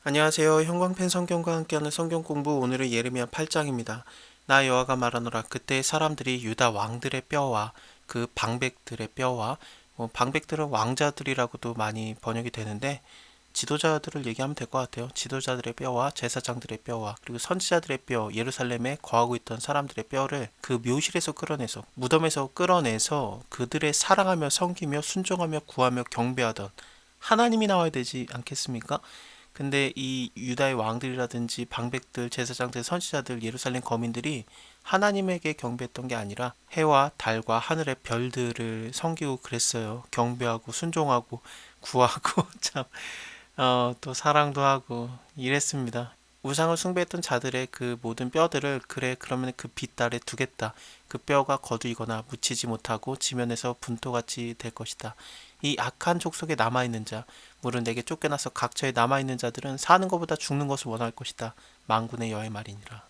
안녕하세요. 형광펜 성경과 함께하는 성경 공부 오늘은 예레미야 8장입니다. 나 여호와가 말하노라 그때 사람들이 유다 왕들의 뼈와 그 방백들의 뼈와 방백들은 왕자들이라고도 많이 번역이 되는데 지도자들을 얘기하면 될 것 같아요. 지도자들의 뼈와 제사장들의 뼈와 그리고 선지자들의 뼈, 예루살렘에 거하고 있던 사람들의 뼈를 그 묘실에서 끌어내서 무덤에서 끌어내서 그들의 사랑하며 섬기며 순종하며 구하며 경배하던 하나님이 나와야 되지 않겠습니까? 근데 이 유다의 왕들이라든지 방백들, 제사장들, 선지자들, 예루살렘 거민들이 하나님에게 경배했던 게 아니라 해와 달과 하늘의 별들을 섬기고 그랬어요. 경배하고 순종하고 구하고 참 또 사랑도 하고 이랬습니다. 우상을 숭배했던 자들의 그 모든 뼈들을 그래 그러면 그 빛 아래 두겠다. 그 뼈가 거두이거나 묻히지 못하고 지면에서 분토같이 될 것이다. 이 악한 족속에 남아있는 자, 물은 내게 쫓겨나서 각처에 남아있는 자들은 사는 것보다 죽는 것을 원할 것이다. 만군의 여호와의 말이니라.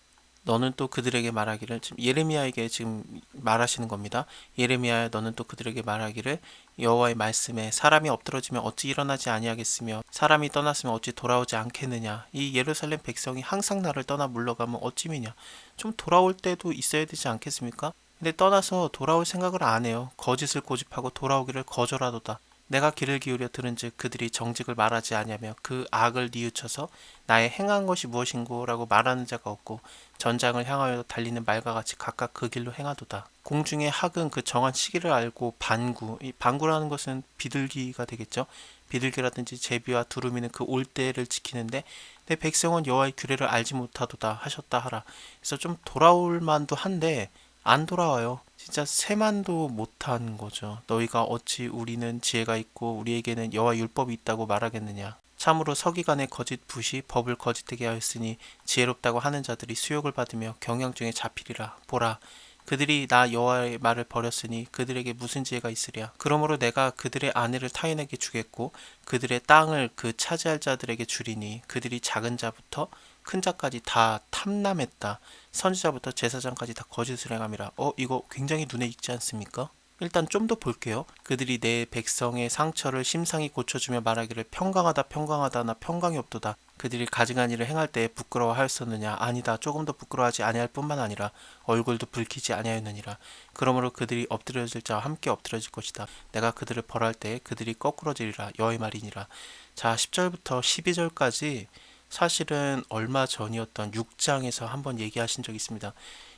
너는 또 그들에게 말하기를, 지금 예레미야에게 지금 말하시는 겁니다. 예레미야야 너는 또 그들에게 말하기를 여호와의 말씀에 사람이 엎드러지면 어찌 일어나지 아니하겠으며 사람이 떠났으면 어찌 돌아오지 않겠느냐. 이 예루살렘 백성이 항상 나를 떠나 물러가면 어찌미냐. 좀 돌아올 때도 있어야 되지 않겠습니까? 근데 떠나서 돌아올 생각을 안 해요. 거짓을 고집하고 돌아오기를 거절하도다. 내가 귀를 기울여 들은즉 그들이 정직을 말하지 아니하며 그 악을 뉘우쳐서 나의 행한 것이 무엇인고라고 말하는 자가 없고 전장을 향하여 달리는 말과 같이 각각 그 길로 행하도다. 공중의 학은 그 정한 시기를 알고 반구, 이 반구라는 것은 비둘기가 되겠죠. 비둘기라든지 제비와 두루미는 그 올 때를 지키는데 내 백성은 여호와의 규례를 알지 못하도다 하셨다 하라. 그래서 좀 돌아올 만도 한데 안 돌아와요. 진짜 세만도 못한 거죠. 너희가 어찌 우리는 지혜가 있고 우리에게는 여호와 율법이 있다고 말하겠느냐. 참으로 서기관의 거짓 붓이 법을 거짓되게 하였으니 지혜롭다고 하는 자들이 수욕을 받으며 경영 중에 잡히리라. 보라, 그들이 나 여호와의 말을 버렸으니 그들에게 무슨 지혜가 있으랴. 그러므로 내가 그들의 아내를 타인에게 주겠고 그들의 땅을 그 차지할 자들에게 주리니 그들이 작은 자부터 큰 자까지 다 탐남했다. 선지자부터 제사장까지 다 거짓을 행함이라. 이거 굉장히 눈에 익지 않습니까? 일단 좀 더 볼게요. 그들이 내 백성의 상처를 심상히 고쳐주며 말하기를 평강하다 평강하다 나 평강이 없도다. 그들이 가증한 일을 행할 때 부끄러워하였었느냐. 아니다. 조금 더 부끄러워하지 아니할 뿐만 아니라 얼굴도 붉히지 아니하였느니라. 그러므로 그들이 엎드려질 자와 함께 엎드려질 것이다. 내가 그들을 벌할 때 그들이 거꾸러지리라. 여호와의 말이니라. 자, 10절부터 12절까지 사실은 얼마 전이었던 6장에서 한번 얘기하신 적이 있습니다.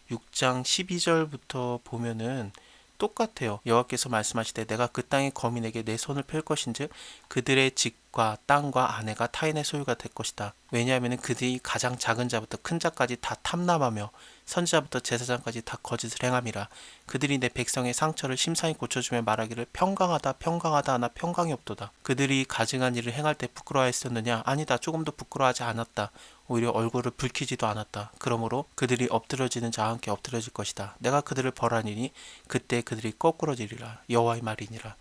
6장 12절부터 보면은 똑같아요. 여호와께서 말씀하시되 내가 그 땅의 거민에게 내 손을 펼 것인즉 그들의 집과 땅과 아내가 타인의 소유가 될 것이다. 왜냐하면 그들이 가장 작은 자부터 큰 자까지 다 탐남하며 선지자부터 제사장까지 다 거짓을 행함이라. 그들이 내 백성의 상처를 심상히 고쳐주며 말하기를 평강하다 평강하다 나 평강이 없도다. 그들이 가증한 일을 행할 때 부끄러워했었느냐? 아니다. 조금도 부끄러워하지 않았다. 오히려 얼굴을 붉히지도 않았다. 그러므로 그들이 엎드러지는 자와 함께 엎드러질 것이다. 내가 그들을 벌하니니 그때 그들이 거꾸러지리라. 여호와의 말이니라.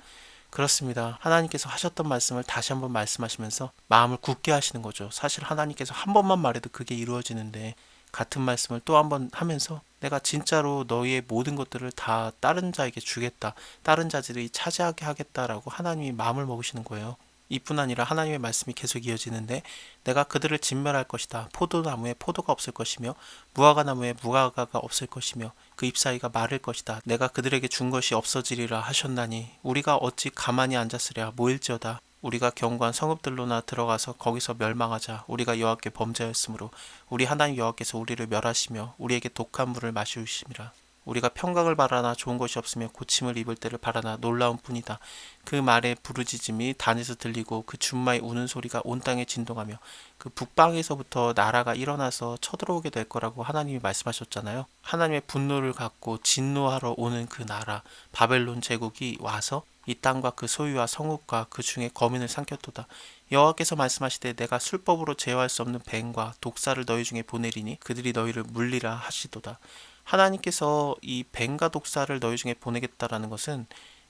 그렇습니다. 하나님께서 하셨던 말씀을 다시 한번 말씀하시면서 마음을 굳게 하시는 거죠. 사실 하나님께서 한 번만 말해도 그게 이루어지는데 같은 말씀을 또 한 번 하면서 내가 진짜로 너희의 모든 것들을 다 다른 자에게 주겠다. 다른 자들이 차지하게 하겠다라고 하나님이 마음을 먹으시는 거예요. 이뿐 아니라 하나님의 말씀이 계속 이어지는데 내가 그들을 진멸할 것이다. 포도나무에 포도가 없을 것이며 무화과나무에 무화과가 없을 것이며 그 잎사이가 마를 것이다. 내가 그들에게 준 것이 없어지리라 하셨나니 우리가 어찌 가만히 앉았으랴. 모일지어다. 우리가 견고한 성읍들로나 들어가서 거기서 멸망하자. 우리가 여호와께 범죄하였으므로 우리 하나님 여호와께서 우리를 멸하시며 우리에게 독한 물을 마시우심이라. 우리가 평강을 바라나 좋은 것이 없으며 고침을 입을 때를 바라나 놀라운 뿐이다. 그 말의 부르짖음이 단에서 들리고 그 준마의 우는 소리가 온 땅에 진동하며 그 북방에서부터 나라가 일어나서 쳐들어오게 될 거라고 하나님이 말씀하셨잖아요. 하나님의 분노를 갖고 진노하러 오는 그 나라 바벨론 제국이 와서 이 땅과 그 소유와 성읍과 그 중에 거민을 삼켰도다. 여호와께서 말씀하시되 내가 술법으로 제어할 수 없는 뱀과 독사를 너희 중에 보내리니 그들이 너희를 물리라 하시도다. 하나님께서 이 뱀과 독사를 너희 중에 보내겠다라는 것은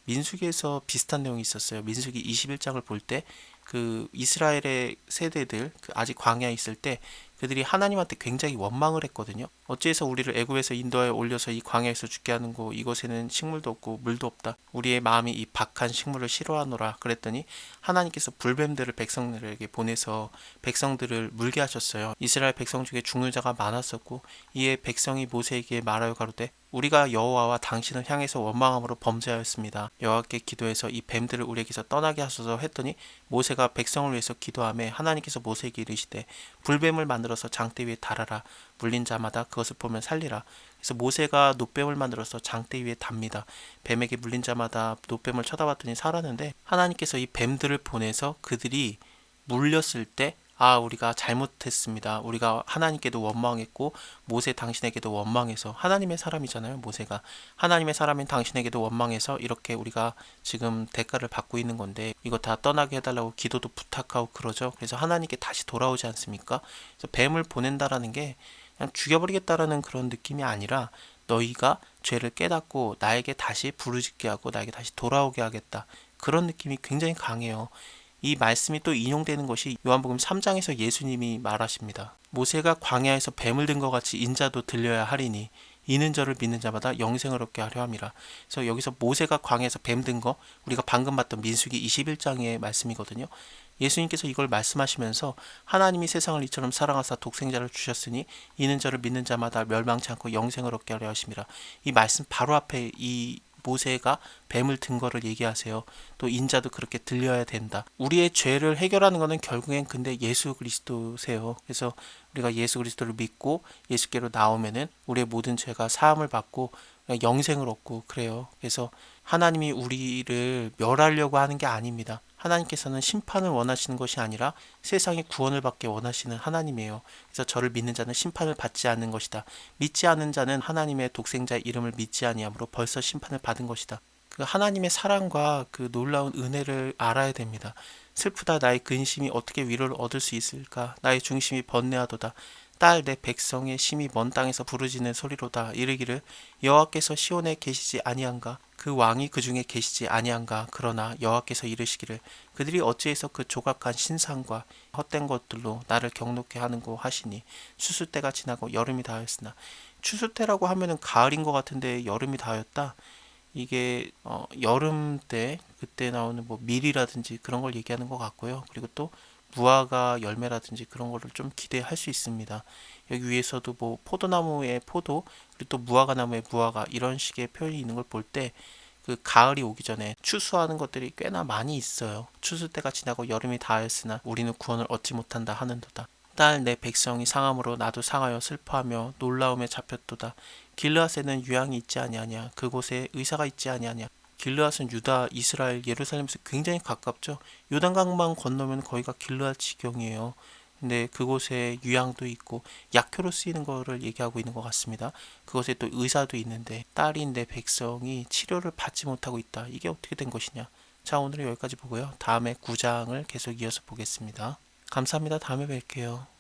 민수기에서 비슷한 내용이 있었어요. 민수기 21장을 볼 때 그 이스라엘의 세대들 아직 광야에 있을 때 그들이 하나님한테 굉장히 원망을 했거든요. 어찌해서 우리를 애굽에서 인도하여 올려서 이 광야에서 죽게 하는고 이곳에는 식물도 없고 물도 없다. 우리의 마음이 이 박한 식물을 싫어하노라. 그랬더니 하나님께서 불뱀들을 백성들에게 보내서 백성들을 물게 하셨어요. 이스라엘 백성 중에 죽는 자가 많았었고 이에 백성이 모세에게 말하여 가로되 우리가 여호와와 당신을 향해서 원망함으로 범죄하였습니다. 여호와께 기도해서 이 뱀들을 우리에게서 떠나게 하소서 했더니 모세가 백성을 위해서 기도하며 하나님께서 모세에게 이르시되 불뱀을 만들어서 장대 위에 달아라. 물린 자마다 그것을 보면 살리라. 그래서 모세가 놋뱀을 만들어서 장대 위에 답니다. 뱀에게 물린 자마다 놋뱀을 쳐다봤더니 살았는데 하나님께서 이 뱀들을 보내서 그들이 물렸을 때 우리가 잘못했습니다. 우리가 하나님께도 원망했고 모세 당신에게도 원망해서 하나님의 사람이잖아요. 모세가 하나님의 사람인 당신에게도 원망해서 이렇게 우리가 지금 대가를 받고 있는 건데 이거 다 떠나게 해달라고 기도도 부탁하고 그러죠. 그래서 하나님께 다시 돌아오지 않습니까? 그래서 뱀을 보낸다라는 게 그냥 죽여버리겠다라는 그런 느낌이 아니라 너희가 죄를 깨닫고 나에게 다시 부르짖게 하고 나에게 다시 돌아오게 하겠다. 그런 느낌이 굉장히 강해요. 이 말씀이 또 인용되는 것이 요한복음 3장에서 예수님이 말하십니다. 모세가 광야에서 뱀을 든 것 같이 인자도 들려야 하리니 이는 저를 믿는 자마다 영생을 얻게 하려 함이라. 그래서 여기서 모세가 광야에서 뱀 든 거 우리가 방금 봤던 민수기 21장의 말씀이거든요. 예수님께서 이걸 말씀하시면서 하나님이 세상을 이처럼 사랑하사 독생자를 주셨으니 이는 저를 믿는 자마다 멸망치 않고 영생을 얻게 하려 하심이라. 이 말씀 바로 앞에 이 모세가 뱀을 든 거를 얘기하세요. 또 인자도 그렇게 들려야 된다. 우리의 죄를 해결하는 것은 결국엔 근데 예수 그리스도세요. 그래서 우리가 예수 그리스도를 믿고 예수께로 나오면은 우리의 모든 죄가 사함을 받고 영생을 얻고 그래요. 그래서 하나님이 우리를 멸하려고 하는 게 아닙니다. 하나님께서는 심판을 원하시는 것이 아니라 세상의 구원을 받게 원하시는 하나님이에요. 그래서 저를 믿는 자는 심판을 받지 않는 것이다. 믿지 않는 자는 하나님의 독생자의 이름을 믿지 아니하므로 벌써 심판을 받은 것이다. 그 하나님의 사랑과 그 놀라운 은혜를 알아야 됩니다. 슬프다 나의 근심이 어떻게 위로를 얻을 수 있을까? 나의 중심이 번뇌하도다. 딸 내 백성의 심이 먼 땅에서 부르짖는 소리로다. 이르기를 여호와께서 시온에 계시지 아니한가? 그 왕이 그 중에 계시지 아니한가? 그러나 여호와께서 이르시기를 그들이 어찌해서 그 조각한 신상과 헛된 것들로 나를 경노케 하는고 하시니 추수 때가 지나고 여름이 다하였으나 추수 때라고 하면은 가을인 것 같은데 여름이 다하였다. 이게 여름 때 그때 나오는 뭐 밀이라든지 그런 걸 얘기하는 것 같고요. 그리고 또 무화과 열매라든지 그런 거를 좀 기대할 수 있습니다. 여기 위에서도 뭐 포도나무의 포도 그리고 또 무화과나무의 무화과 이런 식의 표현이 있는 걸 볼 때 그 가을이 오기 전에 추수하는 것들이 꽤나 많이 있어요. 추수 때가 지나고 여름이 다하였으나 우리는 구원을 얻지 못한다 하는도다. 딸 내 백성이 상함으로 나도 상하여 슬퍼하며 놀라움에 잡혔도다. 길르앗에는 유향이 있지 아니하냐 그곳에 의사가 있지 아니하냐. 길르앗은 유다, 이스라엘, 예루살렘에서 굉장히 가깝죠. 요단강만 건너면 거기가 길르앗 지경이에요. 근데 그곳에 유향도 있고 약효로 쓰이는 거를 얘기하고 있는 것 같습니다. 그곳에 또 의사도 있는데 딸인 내 백성이 치료를 받지 못하고 있다. 이게 어떻게 된 것이냐. 자, 오늘은 여기까지 보고요. 다음에 9장을 계속 이어서 보겠습니다. 감사합니다. 다음에 뵐게요.